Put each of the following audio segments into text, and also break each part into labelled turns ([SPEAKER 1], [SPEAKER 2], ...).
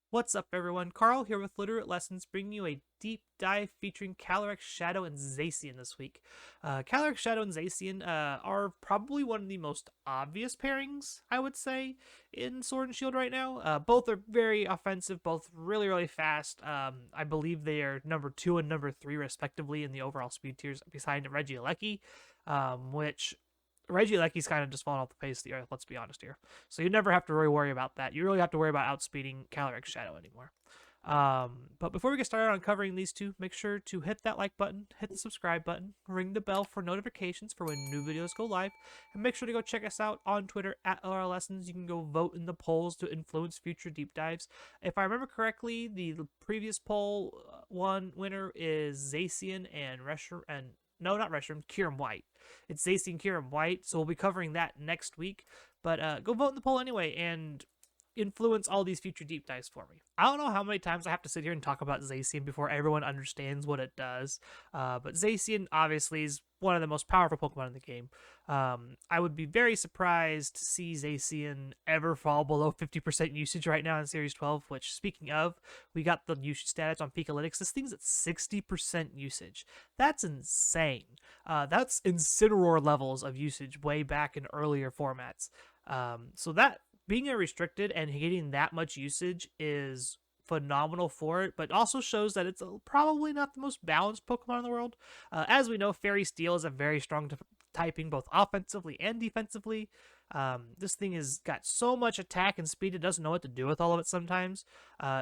[SPEAKER 1] What's up, everyone? Carl here with Literate Lessons, bringing you a deep dive featuring Calyrex-Shadow and Zacian this week. Calyrex-Shadow and Zacian are probably one of the most obvious pairings, I would say, in Sword and Shield right now. Both are very offensive, both really, really fast. I believe they are number 2 and number 3, respectively, in the overall speed tiers behind Regieleki, which Regieleki's kind of just fallen off the face of the earth, let's be honest here. So you never have to really worry about that. You really have to worry about outspeeding Calyrex Shadow anymore. But before we get started on covering these two, make sure to hit that like button, hit the subscribe button, ring the bell for notifications for when new videos go live, and make sure to go check us out on Twitter at LR Lessons. You can go vote in the polls to influence future deep dives. If I remember correctly, the previous poll one winner is Zacian and Resher and no, not Reshiram, Kieran White. It's Zacian Kieran White, so we'll be covering that next week. But go vote in the poll anyway and influence all these future deep dives for me. I don't know how many times I have to sit here and talk about Zacian before everyone understands what it does. But Zacian obviously is one of the most powerful Pokemon in the game. I would be very surprised to see Zacian ever fall below 50% usage right now in Series 12, which, speaking of, we got the usage stats on Peakalytics. This thing's at 60% usage. That's insane. That's Incineroar levels of usage way back in earlier formats. So that being a restricted and getting that much usage is phenomenal for it, but also shows that it's probably not the most balanced Pokemon in the world. As we know, Fairy Steel is a very strong typing both offensively and defensively. This thing has got so much attack and speed, it doesn't know what to do with all of it sometimes.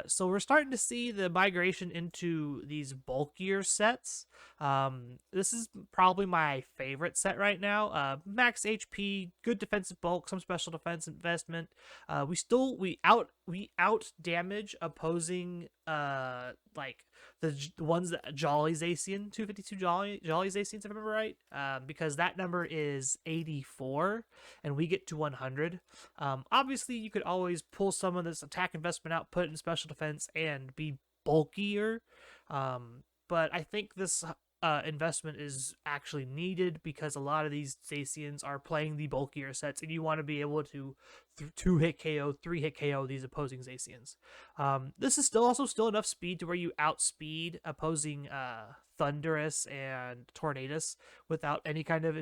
[SPEAKER 1] So we're starting to see the migration into these bulkier sets. This is probably my favorite set right now. Max HP, good defensive bulk, some special defense investment. We out damage opposing like the ones that Jolly Zacian, 252 Jolly Zacians, if I remember right, because that number is 84 and we get to 100. Obviously, you could always pull some of this attack investment out, put it in special defense, and be bulkier. But I think this investment is actually needed because a lot of these Zacians are playing the bulkier sets, and you want to be able to 2-hit KO, 3-hit KO these opposing Zacians. This is still enough speed to where you outspeed opposing Thundurus and Tornadus without any kind of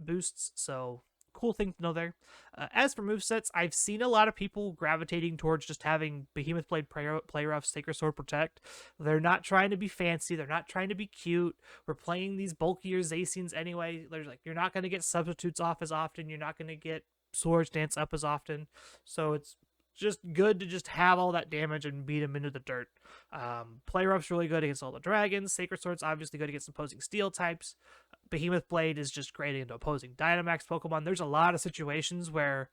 [SPEAKER 1] boosts. So cool thing to know there. As for movesets, I've seen a lot of people gravitating towards just having Behemoth Blade, Play Rough, Sacred Sword, Protect. They're not trying to be fancy. They're not trying to be cute. We're playing these bulkier Zacians anyway. There's like, you're not going to get substitutes off as often. You're not going to get Swords Dance up as often. So it's just good to just have all that damage and beat them into the dirt. Play Rough's really good against all the dragons. Sacred Sword's obviously good against opposing steel types. Behemoth Blade is just great into opposing Dynamax Pokemon. There's a lot of situations where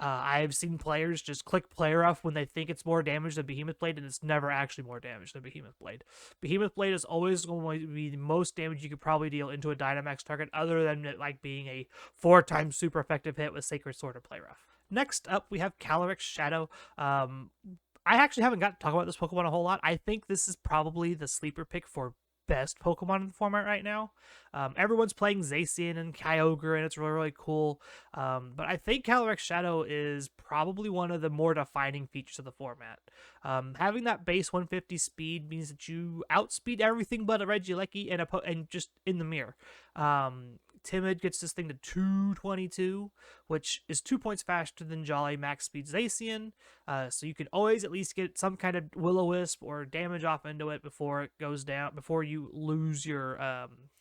[SPEAKER 1] I've seen players just click Play Rough when they think it's more damage than Behemoth Blade, and it's never actually more damage than Behemoth Blade. Behemoth Blade is always going to be the most damage you could probably deal into a Dynamax target, other than it like being a 4-time super effective hit with Sacred Sword or Play Rough. Next up, we have Calyrex-Shadow. I actually haven't got to talk about this Pokemon a whole lot. I think this is probably the sleeper pick for best Pokemon in the format right now. Everyone's playing Zacian and Kyogre, and it's really, really cool. But I think Calyrex-Shadow is probably one of the more defining features of the format. Having that base 150 speed means that you outspeed everything but a Regieleki and just in the mirror. Timid gets this thing to 222, which is 2 points faster than Jolly Max Speed Zacian. So you can always at least get some kind of Will-O-Wisp or damage off into it before it goes down, before you lose your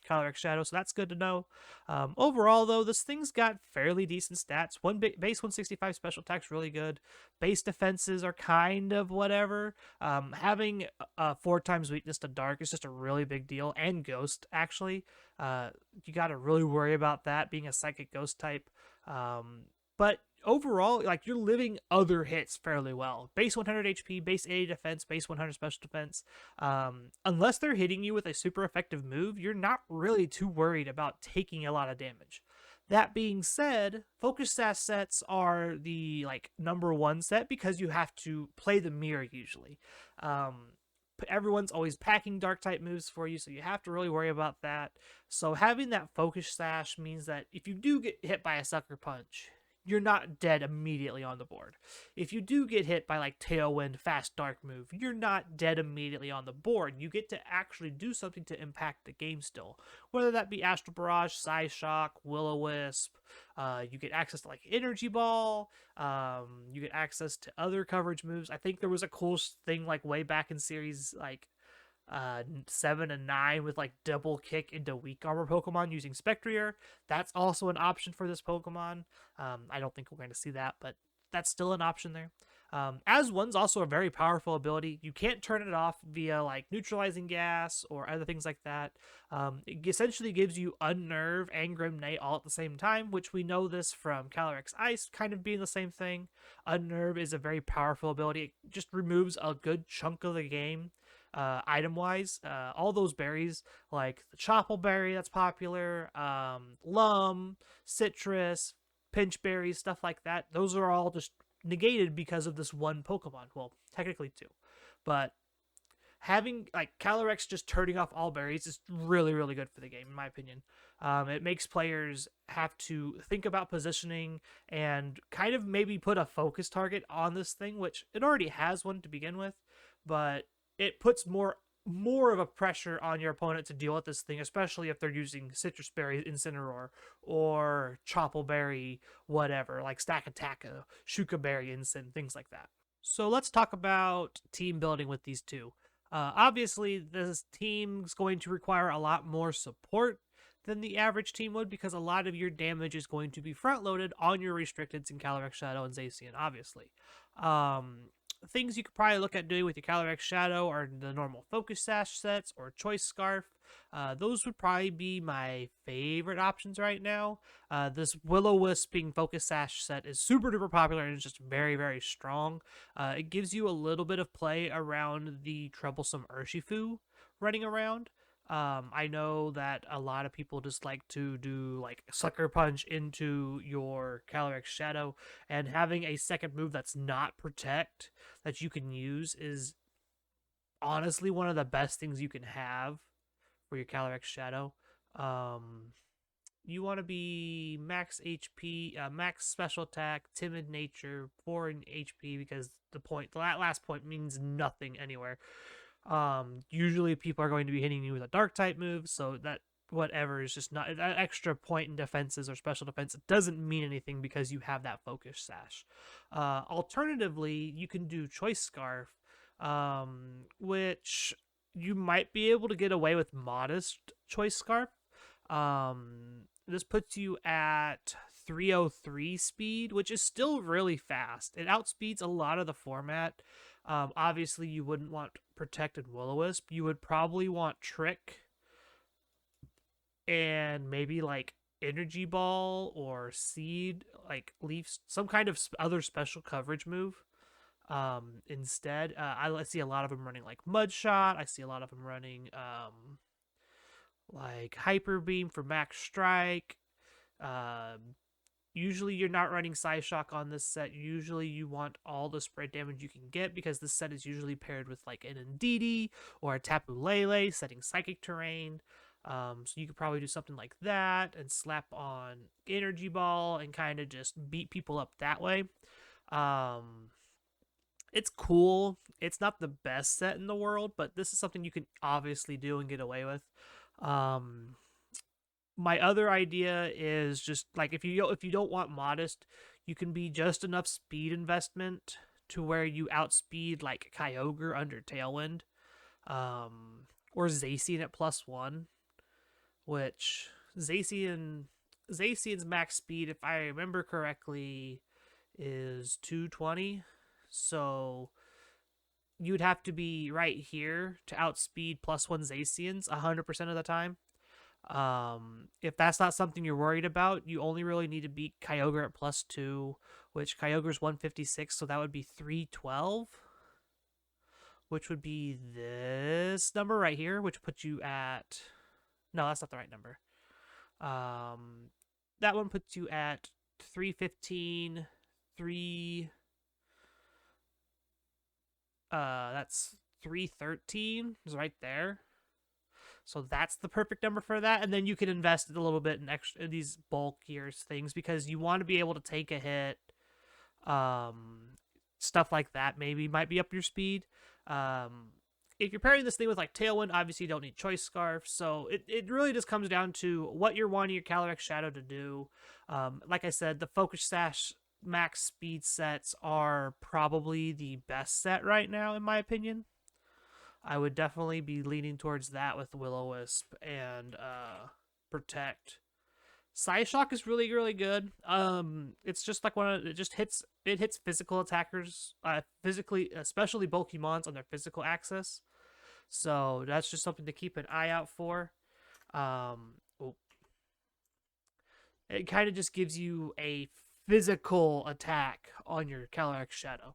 [SPEAKER 1] Calyrex-Shadow. So that's good to know. Overall, though, this thing's got fairly decent stats. Base 165 special attack's really good. Base defenses are kind of whatever. Having 4 times weakness to Dark is just a really big deal, and Ghost, actually. You got to really worry about that being a Psychic Ghost type. But overall, like, you're living other hits fairly well. Base 100 HP, base 80 defense, base 100 special defense. Unless they're hitting you with a super effective move, you're not really too worried about taking a lot of damage. That being said, focus sash sets are the like number 1 set because you have to play the mirror usually. Everyone's always packing dark type moves for you, so you have to really worry about that. So having that focus sash means that if you do get hit by a sucker punch, you're not dead immediately on the board. If you do get hit by like Tailwind, Fast Dark move, you're not dead immediately on the board. You get to actually do something to impact the game still, whether that be Astral Barrage, Psyshock, Will-O-Wisp. You get access to like Energy Ball. You get access to other coverage moves. I think there was a cool thing like way back in series like 7 and 9 with like double kick into weak armor Pokemon using Spectrier. That's also an option for this Pokemon. I don't think we're going to see that, but that's still an option there. As one's also a very powerful ability. You can't turn it off via like neutralizing gas or other things like that. It essentially gives you Unnerve and Grimnate all at the same time, which we know this from Calyrex Ice kind of being the same thing. Unnerve is a very powerful ability. It just removes a good chunk of the game. Item wise, all those berries like the Chople Berry that's popular, Lum, Citrus, Pinch Berries, stuff like that, those are all just negated because of this one Pokemon. Well, technically two, but having like Calyrex just turning off all berries is really, really good for the game, in my opinion. It makes players have to think about positioning and kind of maybe put a focus target on this thing, which it already has one to begin with, but it puts more of a pressure on your opponent to deal with this thing, especially if they're using Citrus Berry Incineroar or Chople Berry, whatever, like Stack Attacka, Shuka Berry Incin, things like that. So let's talk about team building with these two. Obviously, this team's going to require a lot more support than the average team would because a lot of your damage is going to be front-loaded on your restricteds in Calyrex-Shadow and Zacian, obviously. Things you could probably look at doing with your Calyrex-Shadow are the normal Focus Sash sets or Choice Scarf. Those would probably be my favorite options right now. This Will-O-Wisp being Focus Sash set is super duper popular and is just very, very strong. It gives you a little bit of play around the troublesome Urshifu running around. I know that a lot of people just like to do like Sucker Punch into your Calyrex Shadow, and having a second move that's not Protect that you can use is honestly one of the best things you can have for your Calyrex Shadow. You want to be max HP, max special attack, timid nature, 4 in HP because the last point means nothing anywhere. Usually people are going to be hitting you with a dark type move, so that whatever is just not that extra point in defenses or special defense. It doesn't mean anything because you have that Focus Sash. Alternatively, you can do Choice Scarf, which you might be able to get away with modest Choice Scarf. This puts you at 303 speed, which is still really fast. It outspeeds a lot of the format. Obviously, you wouldn't want Protected Will-O-Wisp. You would probably want Trick and maybe like Energy Ball or Seed, like Leafs, some kind of other special coverage move. Instead, I see a lot of them running like Mud Shot. I see a lot of them running like Hyper Beam for Max Strike. Usually you're not running Psyshock on this set. Usually you want all the spread damage you can get because this set is usually paired with like an Indeedee or a Tapu Lele setting Psychic Terrain. So you could probably do something like that and slap on Energy Ball and kind of just beat people up that way. It's cool. It's not the best set in the world, but this is something you can obviously do and get away with. My other idea is just like if you don't want modest, you can be just enough speed investment to where you outspeed like Kyogre under Tailwind, or Zacian at +1, which Zacian's max speed, if I remember correctly, is 220. So you'd have to be right here to outspeed +1 Zacians 100% of the time. If that's not something you're worried about, you only really need to beat Kyogre at +2, which Kyogre's 156, so that would be 312, which would be this number right here, which puts you at... No, that's not the right number. That one puts you at 315, that's 313 is right there. So that's the perfect number for that. And then you can invest a little bit in extra in these bulkier things because you want to be able to take a hit. Stuff like that maybe might be up your speed. If you're pairing this thing with like Tailwind, obviously you don't need Choice Scarf. So it really just comes down to what you're wanting your Calyrex-Shadow to do. Like I said, the Focus Sash max speed sets are probably the best set right now, in my opinion. I would definitely be leaning towards that with Will-O-Wisp and Protect. Psyshock is really really good. It's just like it hits physical attackers, physically, especially bulky mons on their physical axis. So that's just something to keep an eye out for. Oh, it kind of just gives you a physical attack on your Calyrex-Shadow.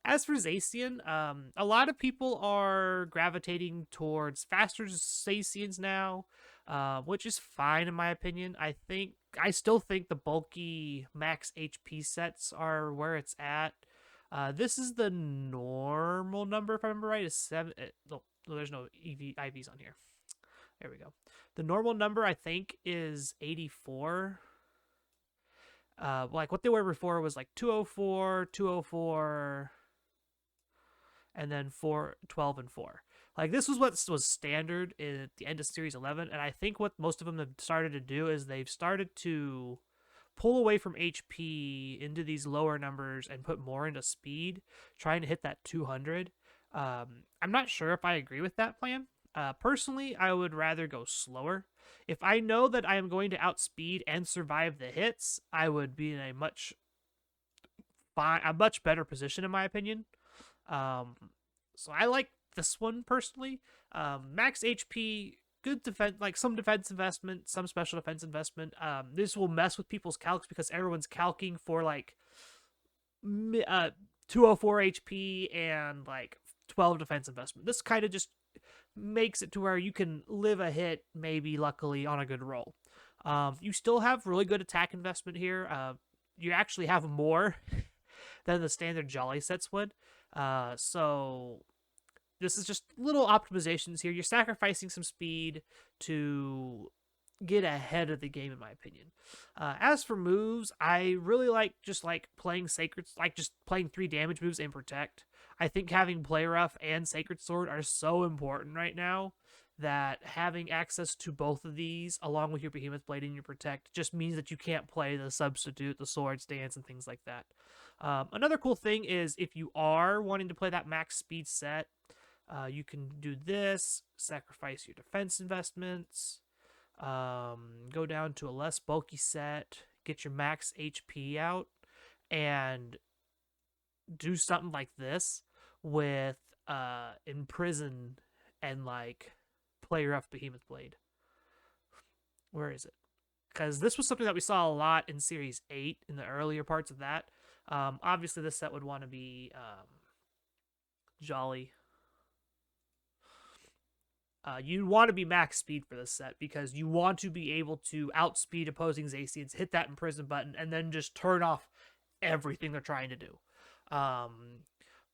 [SPEAKER 1] As for Zacian, a lot of people are gravitating towards faster Zacians now, which is fine in my opinion. I still think the bulky max HP sets are where it's at. This is the normal number, if I remember right, is 7. No, there's no IVs on here. There we go. The normal number, I think, is 84. Like what they were before was like 204, 204, and then 4, 12, and 4. Like this was what was standard at the end of Series 11, and I think what most of them have started to do is they've started to pull away from HP into these lower numbers and put more into speed, trying to hit that 200. I'm not sure if I agree with that plan. Personally, I would rather go slower. If I know that I am going to outspeed and survive the hits, I would be in a much better position, in my opinion. So I like this one personally. Max HP, good defense, like some defense investment, some special defense investment. This will mess with people's calcs because everyone's calcing for like 204 HP and like 12 defense investment. This kind of just makes it to where you can live a hit, maybe luckily, on a good roll. You still have really good attack investment here. You actually have more than the standard Jolly sets would. So this is just little optimizations here. You're sacrificing some speed to get ahead of the game, in my opinion. As for moves, I really like just like playing Sacred, like just playing 3 damage moves and Protect. I think having Play Rough and Sacred Sword are so important right now that having access to both of these, along with your Behemoth Blade and your Protect, just means that you can't play the substitute, the Sword Stance, and things like that. Another cool thing is if you are wanting to play that max speed set, you can do this, sacrifice your defense investments, go down to a less bulky set, get your max HP out, and do something like this with Imprison and like Play Rough Behemoth Blade. Where is it? Because this was something that we saw a lot in Series 8 in the earlier parts of that. Obviously, this set would want to be Jolly. You want to be max speed for this set because you want to be able to outspeed opposing Zacians, hit that Imprison button, and then just turn off everything they're trying to do.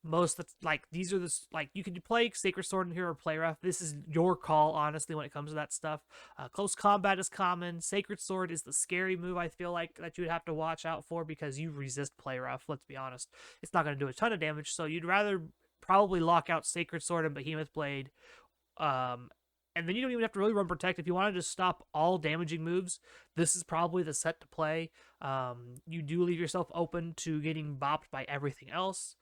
[SPEAKER 1] Most of the, like these are the like you can play Sacred Sword in here or Play Rough. This is your call, honestly, when it comes to that stuff. Close combat is common. Sacred Sword is the scary move, I feel like, that you would have to watch out for because you resist Play Rough. Let's be honest, it's not going to do a ton of damage, so you'd rather probably lock out Sacred Sword and Behemoth Blade. And then you don't even have to really run Protect. If you want to just stop all damaging moves, this is probably the set to play. You do leave yourself open to getting bopped by everything else.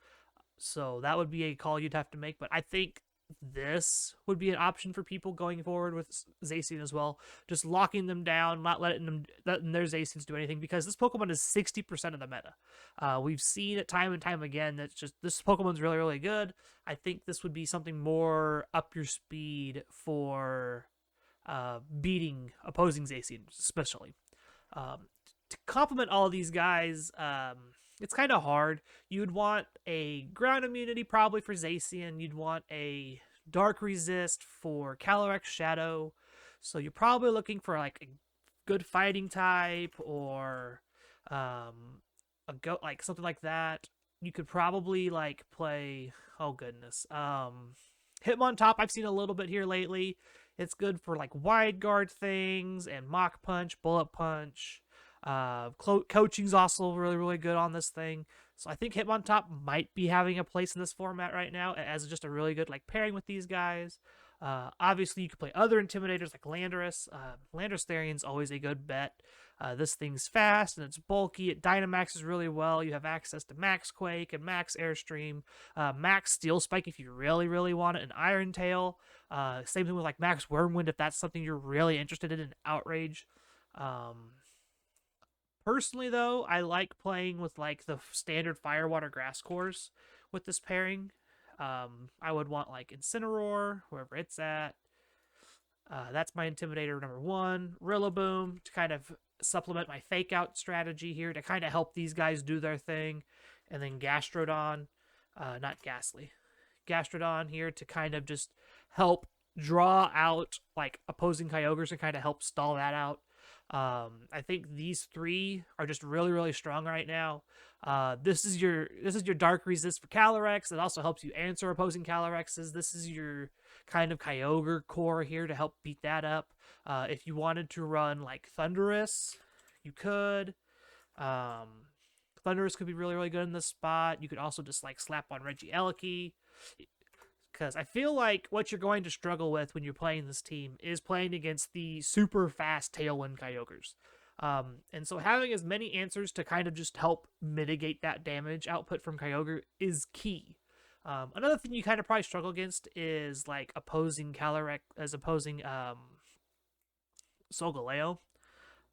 [SPEAKER 1] So that would be a call you'd have to make. But I think this would be an option for people going forward with Zacian as well. Just locking them down, not letting their Zacians do anything, because this Pokemon is 60% of the meta. We've seen it time and time again that just this Pokemon's really, really good. I think this would be something more up your speed for beating opposing Zacians, especially. To complement all of these guys, it's kind of hard. You'd want a ground immunity probably for Zacian. You'd want a dark resist for Calyrex-Shadow. So you're probably looking for like a good fighting type or like something like that. You could probably like play, oh goodness, Hitmontop, I've seen a little bit here lately. It's good for like wide guard things and Mach Punch, Bullet Punch. Coaching's also really, really good on this thing. So I think Hitmontop might be having a place in this format right now as just a really good like pairing with these guys. Obviously, you could play other Intimidators like Landorus. Landorus Therian's always a good bet. This thing's fast and it's bulky. It Dynamaxes really well. You have access to Max Quake and Max Airstream, Max Steel Spike if you really, really want it, and Iron Tail. Same thing with like Max Wormwind if that's something you're really interested in Outrage. Personally, though, I like playing with like the standard Firewater Grass cores with this pairing. I would want like Incineroar, wherever it's at. That's my Intimidator number 1. Rillaboom to kind of supplement my fake out strategy here to kind of help these guys do their thing. And then Gastrodon, not Ghastly, Gastrodon here to kind of just help draw out like opposing Kyogres and kind of help stall that out. I think these 3 are just really, really strong right now. This is your Dark Resist for Calyrex. It also helps you answer opposing Calyrexes. This is your kind of Kyogre core here to help beat that up. If you wanted to run like Thundurus, you could. Thundurus could be really, really good in this spot. You could also just like slap on Regieleki. Because I feel like what you're going to struggle with when you're playing this team is playing against the super fast Tailwind Kyogres. And so having as many answers to kind of just help mitigate that damage output from Kyogre is key. Another thing you kind of probably struggle against is like opposing Calyrex as opposing Solgaleo.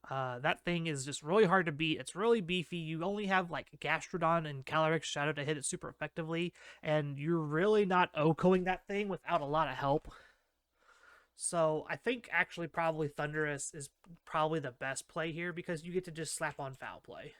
[SPEAKER 1] That thing is just really hard to beat. It's really beefy. You only have like Gastrodon and Calyrex-Shadow to hit it super effectively, and you're really not OHKOing that thing without a lot of help. So I think actually probably Thundurus is probably the best play here because you get to just slap on Foul Play.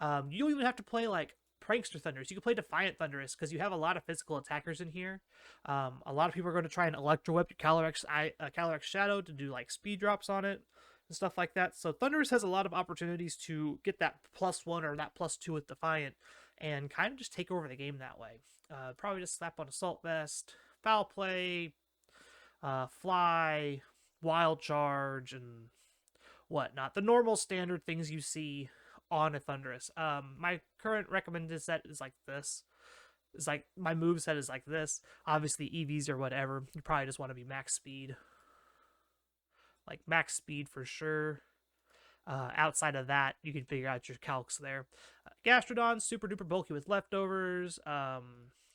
[SPEAKER 1] You don't even have to play like Prankster Thundurus. You can play Defiant Thundurus because you have a lot of physical attackers in here. A lot of people are going to try and Electro Whip your Calyrex-Shadow to do like speed drops on it and stuff like that. So Thundurus has a lot of opportunities to get that +1 or that +2 with Defiant and kind of just take over the game that way. Probably just slap on Assault Vest, Foul Play, Fly, Wild Charge, and whatnot. The normal standard things you see on a Thundurus. My current recommended set is like this. It's like my move set is like this. Obviously EVs or whatever. You probably just want to be max speed. Like max speed for sure. Outside of that, you can figure out your calcs there. Gastrodon, super duper bulky with leftovers.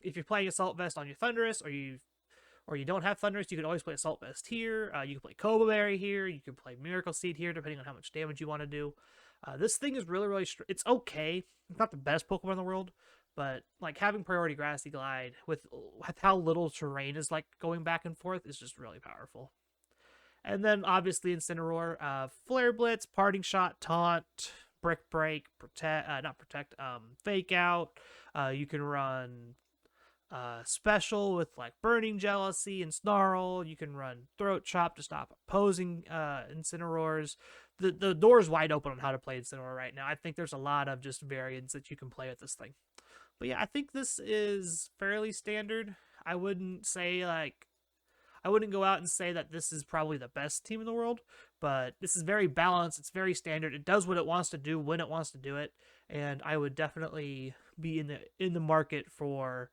[SPEAKER 1] If you're playing Assault Vest on your Thundurus, or you don't have Thundurus, you can always play Assault Vest here. You can play Cobra Berry here. You can play Miracle Seed here, depending on how much damage you want to do. This thing is really, really it's okay. It's not the best Pokemon in the world, but like having Priority Grassy Glide with how little terrain is like going back and forth is just really powerful. And then obviously Incineroar, Flare Blitz, Parting Shot, Taunt, Brick Break, Fake Out. You can run special with like Burning Jealousy and Snarl. You can run Throat Chop to stop opposing Incineroars. The door's wide open on how to play Incineroar right now. I think there's a lot of just variants that you can play with this thing. But yeah, I think this is fairly standard. I wouldn't go out and say that this is probably the best team in the world, but this is very balanced. It's very standard. It does what it wants to do when it wants to do it, and I would definitely be in the market for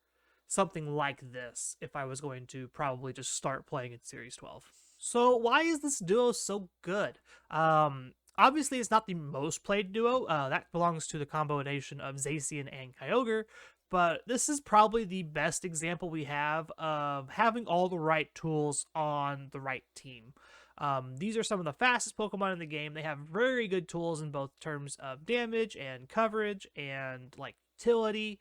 [SPEAKER 1] something like this if I was going to probably just start playing in Series 12. So why is this duo so good? Obviously, it's not the most played duo. That belongs to the combination of Zacian and Kyogre, but this is probably the best example we have of having all the right tools on the right team. These are some of the fastest Pokemon in the game. They have very good tools in both terms of damage and coverage and like utility.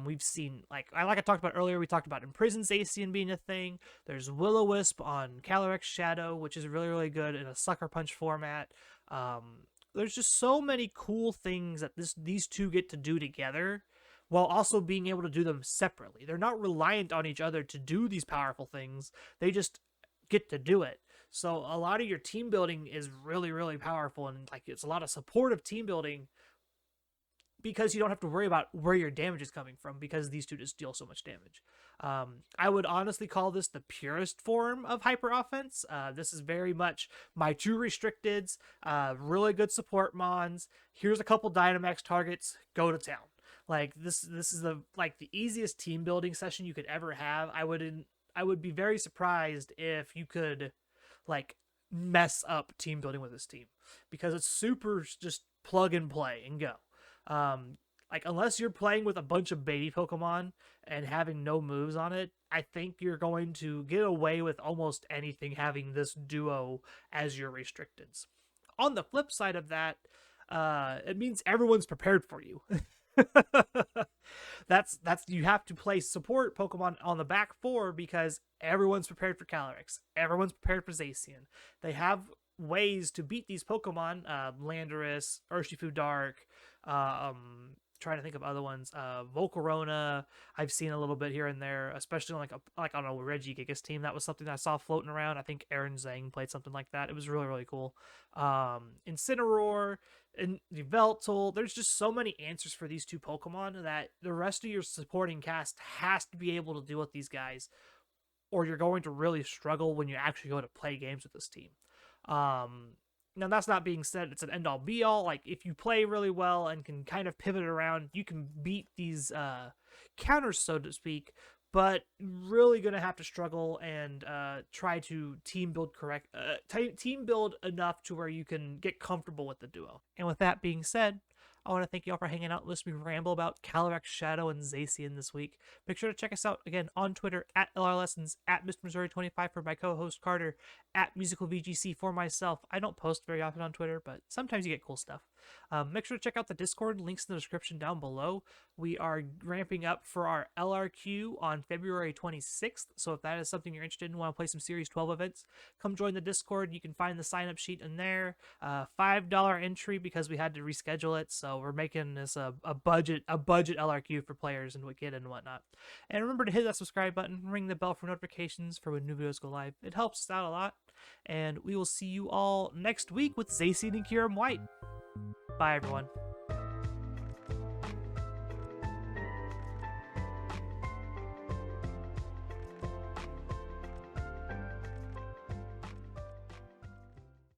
[SPEAKER 1] We've seen, like I talked about earlier, we talked about Imprisoned Zacian being a thing. There's Will-O-Wisp on Calyrex-Shadow, which is really, really good in a Sucker Punch format. There's just so many cool things that these two get to do together while also being able to do them separately. They're not reliant on each other to do these powerful things. They just get to do it. So a lot of your team building is really, really powerful, and like it's a lot of supportive team building because you don't have to worry about where your damage is coming from because these two just deal so much damage. I would honestly call this the purest form of hyper offense. This is very much my two restricteds, really good support mons. Here's a couple Dynamax targets. Go to town. Like this is the easiest team building session you could ever have. I would be very surprised if you could like mess up team building with this team because it's super just plug and play and go. Like unless you're playing with a bunch of baby Pokemon and having no moves on it, I think you're going to get away with almost anything having this duo as your restricteds. On the flip side of that, it means everyone's prepared for you. that's you have to play support Pokemon on the back four because everyone's prepared for Calyrex. Everyone's prepared for Zacian. They have ways to beat these Pokemon, Landorus, Urshifu Dark, trying to think of other ones. Volcarona, I've seen a little bit here and there, especially on like on a Regigigas team. That was something that I saw floating around. I think Aaron Zhang played something like that. It was really, really cool. Incineroar and Yveltal. There's just so many answers for these two Pokemon that the rest of your supporting cast has to be able to deal with these guys, or you're going to really struggle when you actually go to play games with this team. Now, that's not being said it's an end-all be-all. Like, if you play really well and can kind of pivot around, you can beat these counters, so to speak, but really going to have to struggle and try to team build team build enough to where you can get comfortable with the duo. And with that being said, I want to thank you all for hanging out and listening to me ramble about Calyrex-Shadow and Zacian this week. Make sure to check us out again on Twitter at LRLessons, at Mr. Missouri25 for my co-host Carter, at MusicalVGC for myself. I don't post very often on Twitter, but sometimes you get cool stuff. Make sure to check out the Discord, links in the description down below. We are ramping up for our LRQ on February 26th, so if that is something you're interested in and want to play some Series 12 events, come join the Discord. You can find the sign-up sheet in there. $5 entry because we had to reschedule it, so we're making this a budget LRQ for players and Wicked and whatnot. And remember to hit that subscribe button, ring the bell for notifications for when new videos go live. It helps us out a lot. And we will see you all next week with Zacian and Kyurem White. Bye, everyone.